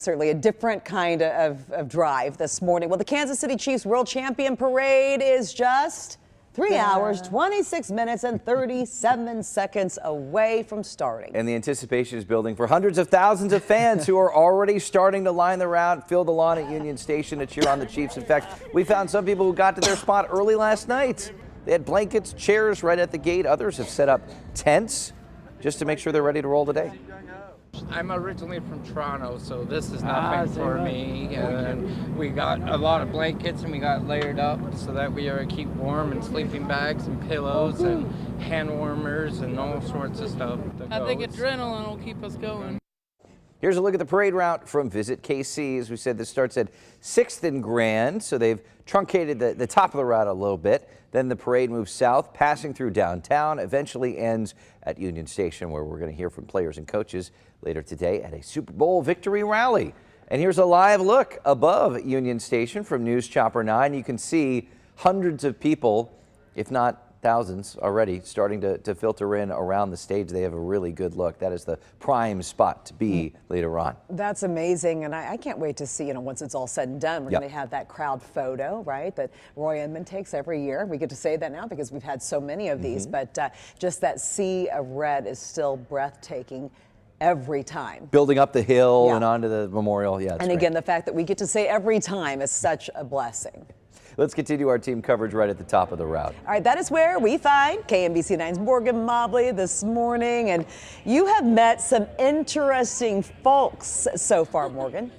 Certainly a different kind of drive this morning. Well, the Kansas City Chiefs World Champion Parade is just 3 hours, 26 minutes, and 37 seconds away from starting. And the anticipation is building for hundreds of thousands of fans who are already starting to line the route, fill the lawn at Union Station to cheer on the Chiefs. In fact, we found some people who got to their spot early last night. They had blankets, chairs right at the gate. Others have set up tents just to make sure they're ready to roll today. I'm originally from Toronto, so this is nothing for me. And we got a lot of blankets and we got layered up so that we are keep warm, and sleeping bags and pillows and hand warmers and all sorts of stuff. I think adrenaline will keep us going. Here's a look at the parade route from Visit KC. As we said, this starts at 6th and Grand, so they've truncated the top of the route a little bit. Then the parade moves south, passing through downtown, eventually ends at Union Station, where we're going to hear from players and coaches later today at a Super Bowl victory rally. And here's a live look above Union Station from News Chopper 9. You can see hundreds of people, if not thousands already, starting to filter in around the stage. They have a really good look. That is the prime spot to be later on. That's amazing, and I can't wait to see, once it's all said and done, we're going to have that crowd photo, right, that Roy Inman takes every year. We get to say that now because we've had so many of these, but just that sea of red is still breathtaking every time. Building up the hill and onto the memorial, and again, the fact that we get to say every time is such a blessing. Let's continue our team coverage right at the top of the route. All right, that is where we find KMBC 9's Morgan Mobley this morning. And you have met some interesting folks so far, Morgan.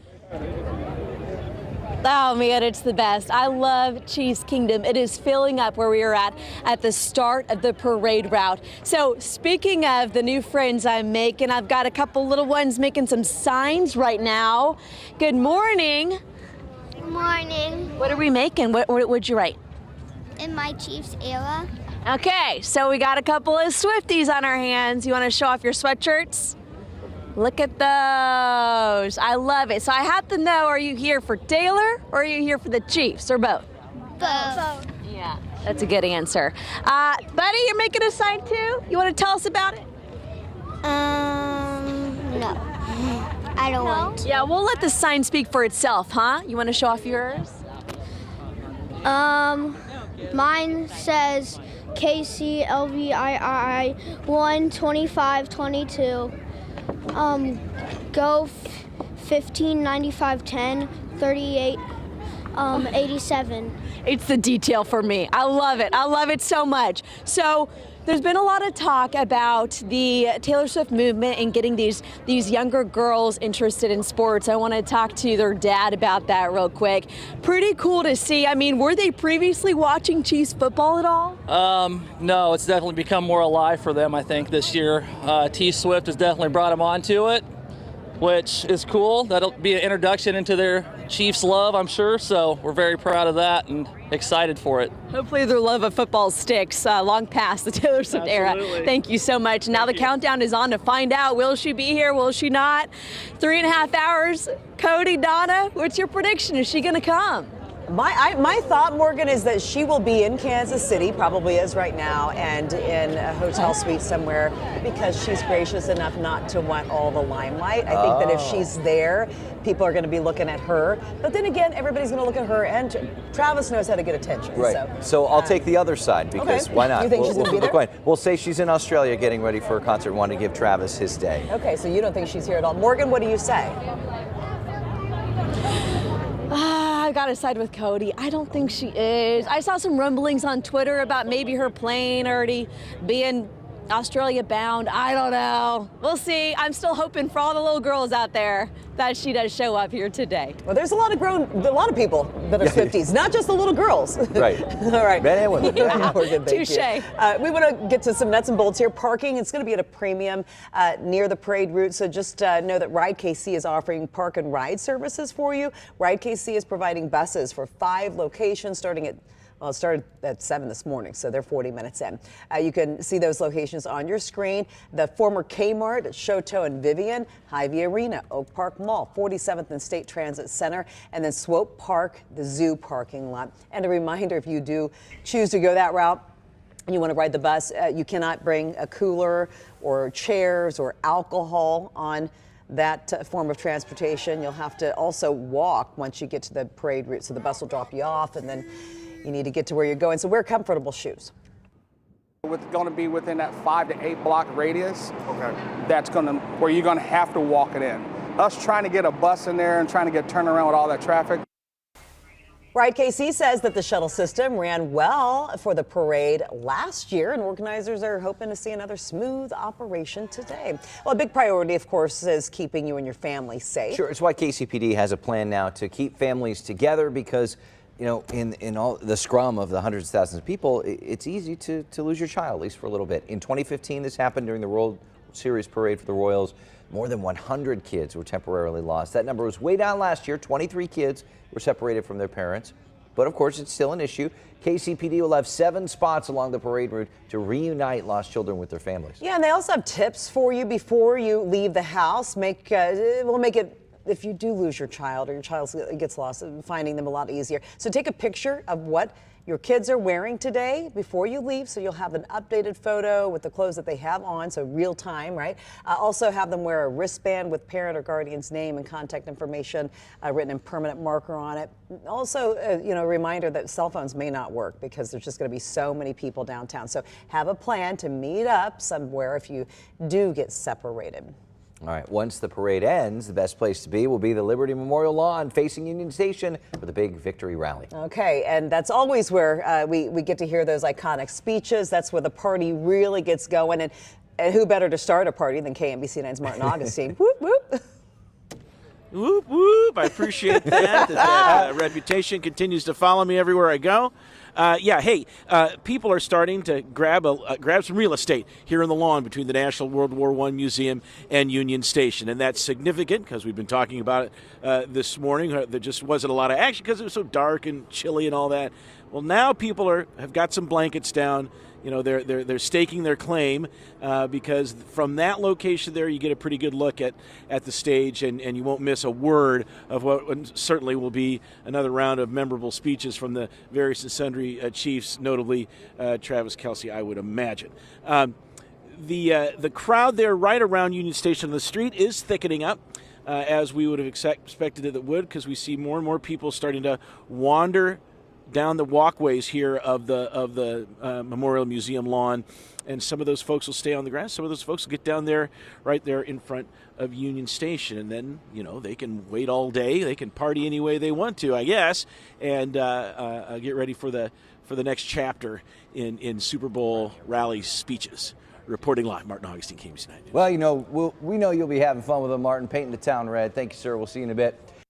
Oh man, it's the best. I love Chiefs Kingdom. It is filling up where we are at the start of the parade route. So speaking of the new friends I'm making, I've got a couple little ones making some signs right now. Good morning. Morning. What are we making? What would you write? In my Chiefs era. Okay, so we got a couple of Swifties on our hands. You want to show off your sweatshirts? Look at those. I love it. So I have to know, are you here for Taylor or are you here for the Chiefs, or both? Both. Yeah, that's a good answer. Buddy, you're making a sign too? You want to tell us about it? No. I don't want to. Yeah, we'll let the sign speak for itself, huh? You want to show off yours? Mine says KCLVII 12522. Go 15 95 10 38 87. It's the detail for me. I love it. I love it so much. So there's been a lot of talk about the Taylor Swift movement and getting these younger girls interested in sports. I want to talk to their dad about that real quick. Pretty cool to see. I mean, were they previously watching Chiefs football at all? No, it's definitely become more alive for them, I think, this year. T Swift has definitely brought them onto it, which is cool. That'll be an introduction into their Chiefs love, I'm sure. So we're very proud of that and excited for it. Hopefully their love of football sticks long past the Taylor Swift era. Thank you so much. Now the countdown is on to find out, will she be here, will she not? 3.5 hours. Cody, Donna, what's your prediction? Is she going to come? My thought, Morgan, is that she will be in Kansas City, probably is right now, and in a hotel suite somewhere, because she's gracious enough not to want all the limelight. I think that if she's there, people are going to be looking at her. But then again, everybody's going to look at her, and Travis knows how to get attention. Right. So I'll take the other side, because why not? You think she's going to be there? We'll say she's in Australia getting ready for a concert and want to give Travis his day. Okay, so you don't think she's here at all. Morgan, what do you say? I gotta side with Cody. I don't think she is. I saw some rumblings on Twitter about maybe her plane already being Australia bound. I don't know. We'll see. I'm still hoping for all the little girls out there that she does show up here today. Well, there's a lot of people that are Swifties, not just the little girls. Right. All right. Men and women. Touche. We want to get to some nuts and bolts here. Parking, it's going to be at a premium near the parade route. So just know that Ride KC is offering park and ride services for you. Ride KC is providing buses for 5 locations starting at Well, it started at 7 this morning, so they're 40 minutes in. You can see those locations on your screen. The former Kmart, Choteau and Vivian, Hy-Vee Arena, Oak Park Mall, 47th and State Transit Center, and then Swope Park, the zoo parking lot. And a reminder, if you do choose to go that route, and you want to ride the bus, you cannot bring a cooler or chairs or alcohol on that form of transportation. You'll have to also walk once you get to the parade route. So the bus will drop you off, and then you need to get to where you're going. So wear comfortable shoes. It's going to be within that 5 to 8 block radius. Okay. That's where you're going to have to walk it in. Us trying to get a bus in there and trying to get turned around with all that traffic. Ride KC says that the shuttle system ran well for the parade last year, and organizers are hoping to see another smooth operation today. Well, a big priority, of course, is keeping you and your family safe. Sure, it's why KCPD has a plan now to keep families together because, you know, in all the scrum of the hundreds of thousands of people, it's easy to lose your child, at least for a little bit. In 2015, this happened during the World Series parade for the Royals. More than 100 kids were temporarily lost. That number was way down last year. 23 kids were separated from their parents. But of course, it's still an issue. KCPD will have 7 spots along the parade route to reunite lost children with their families. Yeah, and they also have tips for you before you leave the house. We'll make it, if you do lose your child or your child gets lost, finding them a lot easier. So take a picture of what your kids are wearing today before you leave, so you'll have an updated photo with the clothes that they have on, so real time, right? Also have them wear a wristband with parent or guardian's name and contact information written in permanent marker on it. Also, a reminder that cell phones may not work because there's just going to be so many people downtown. So have a plan to meet up somewhere if you do get separated. All right, once the parade ends, the best place to be will be the Liberty Memorial Lawn facing Union Station for the big victory rally. Okay, and that's always where we get to hear those iconic speeches. That's where the party really gets going. And who better to start a party than KMBC9's Martin Augustine? Whoop, whoop. Whoop, whoop. I appreciate that reputation continues to follow me everywhere I go. People are starting to grab some real estate here on the lawn between the National World War I Museum and Union Station, and that's significant because we've been talking about it this morning. There just wasn't a lot of action because it was so dark and chilly and all that. Well, now people have got some blankets down. You know, they're staking their claim because from that location there, you get a pretty good look at the stage, and you won't miss a word of what certainly will be another round of memorable speeches from the various and sundry chiefs, notably Travis Kelce, I would imagine. The crowd there right around Union Station on the street is thickening up, as we would have expected it would, because we see more and more people starting to wander down the walkways here of the Memorial Museum lawn, and some of those folks will stay on the grass. Some of those folks will get down there, right there in front of Union Station, and then they can wait all day. They can party any way they want to, I guess, and get ready for the next chapter in Super Bowl rally speeches. Reporting live, Martin Augustine, KMBC9 News. Well, we know you'll be having fun with them, Martin, painting the town red. Thank you, sir. We'll see you in a bit.